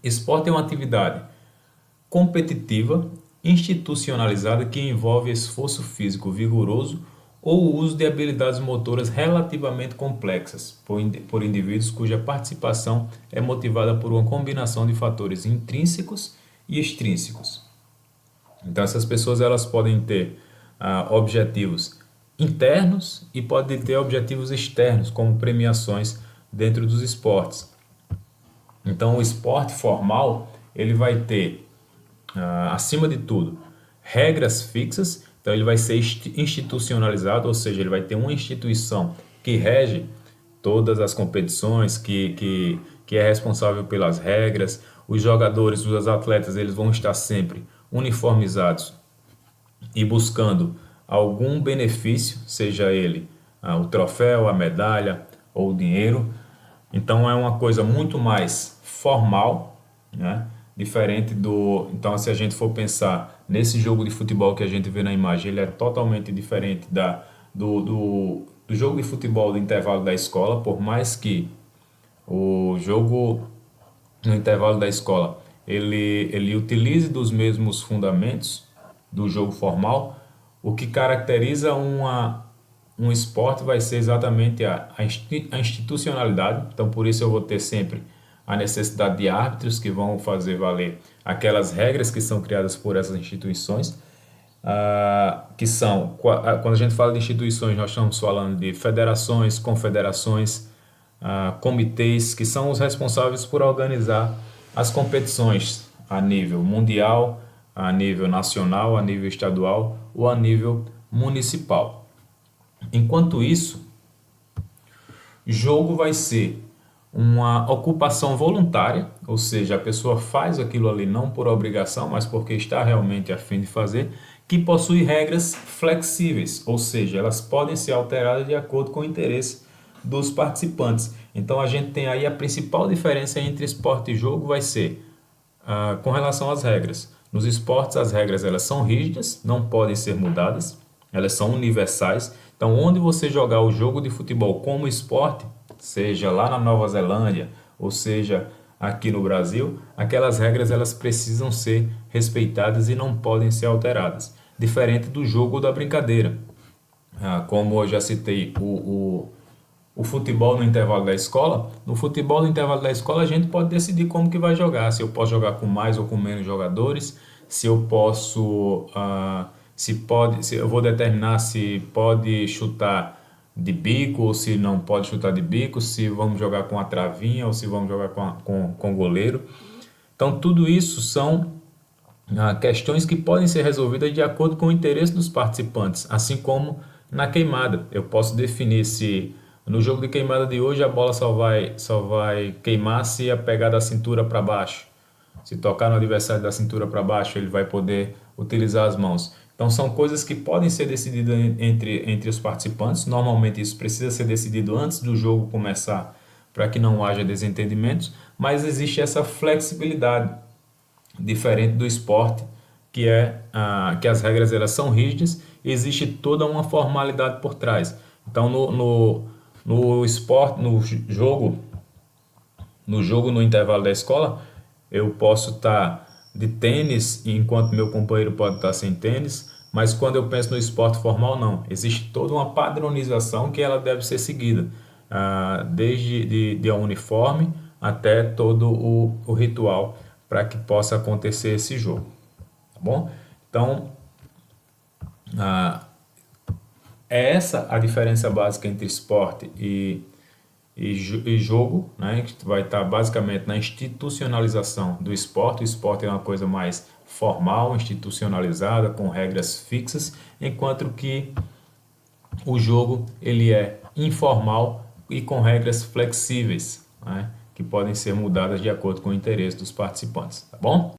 Esporte é uma atividade competitiva, institucionalizada que envolve esforço físico vigoroso ou o uso de habilidades motoras relativamente complexas por indivíduos cuja participação é motivada por uma combinação de fatores intrínsecos e extrínsecos. Então essas pessoas elas podem ter objetivos internos e podem ter objetivos externos, como premiações dentro dos esportes. Então o esporte formal ele vai ter acima de tudo, regras fixas, então ele vai ser institucionalizado, ou seja, ele vai ter uma instituição que rege todas as competições, que é responsável pelas regras. Os jogadores, os atletas, eles vão estar sempre uniformizados e buscando algum benefício, seja ele o troféu, a medalha ou o dinheiro. Então é uma coisa muito mais formal, né? Diferente do. Então, se a gente for pensar nesse jogo de futebol que a gente vê na imagem, ele é totalmente diferente do jogo de futebol do intervalo da escola, por mais que o jogo no intervalo da escola ele utilize dos mesmos fundamentos do jogo formal. O que caracteriza um esporte vai ser exatamente a institucionalidade. Então, por isso eu vou ter sempre a necessidade de árbitros que vão fazer valer aquelas regras que são criadas por essas instituições, que são, quando a gente fala de instituições, nós estamos falando de federações, confederações, comitês, que são os responsáveis por organizar as competições a nível mundial, a nível nacional, a nível estadual ou a nível municipal. Enquanto isso, jogo vai ser uma ocupação voluntária, ou seja, a pessoa faz aquilo ali não por obrigação, mas porque está realmente a fim de fazer, que possui regras flexíveis, ou seja, elas podem ser alteradas de acordo com o interesse dos participantes. Então a gente tem aí a principal diferença entre esporte e jogo vai ser com relação às regras. Nos esportes as regras elas são rígidas, não podem ser mudadas, elas são universais. Então onde você jogar o jogo de futebol como esporte, seja lá na Nova Zelândia ou seja aqui no Brasil, aquelas regras elas precisam ser respeitadas e não podem ser alteradas. Diferente do jogo ou da brincadeira. Como eu já citei o futebol no intervalo da escola, no futebol no intervalo da escola a gente pode decidir como que vai jogar, se eu posso jogar com mais ou com menos jogadores, se eu posso, se eu vou determinar se pode chutar de bico ou se não pode chutar de bico, se vamos jogar com a travinha ou se vamos jogar com o goleiro. Então tudo isso são questões que podem ser resolvidas de acordo com o interesse dos participantes, assim como na queimada. Eu posso definir se no jogo de queimada de hoje a bola só vai queimar se a pegar da cintura para baixo. Se tocar no adversário da cintura para baixo, ele vai poder utilizar as mãos. Então são coisas que podem ser decididas entre os participantes. Normalmente isso precisa ser decidido antes do jogo começar para que não haja desentendimentos, mas existe essa flexibilidade diferente do esporte, que as regras elas são rígidas, existe toda uma formalidade por trás. Então no esporte, no intervalo da escola, eu posso estar de tênis enquanto meu companheiro pode estar sem tênis, mas quando eu penso no esporte formal, não. Existe toda uma padronização que ela deve ser seguida, desde de uniforme até todo o ritual para que possa acontecer esse jogo, tá bom? Então, é essa a diferença básica entre esporte e jogo, né? Que vai estar basicamente na institucionalização do esporte. O esporte é uma coisa mais formal, institucionalizada, com regras fixas, enquanto que o jogo ele é informal e com regras flexíveis, né? Que podem ser mudadas de acordo com o interesse dos participantes, tá bom?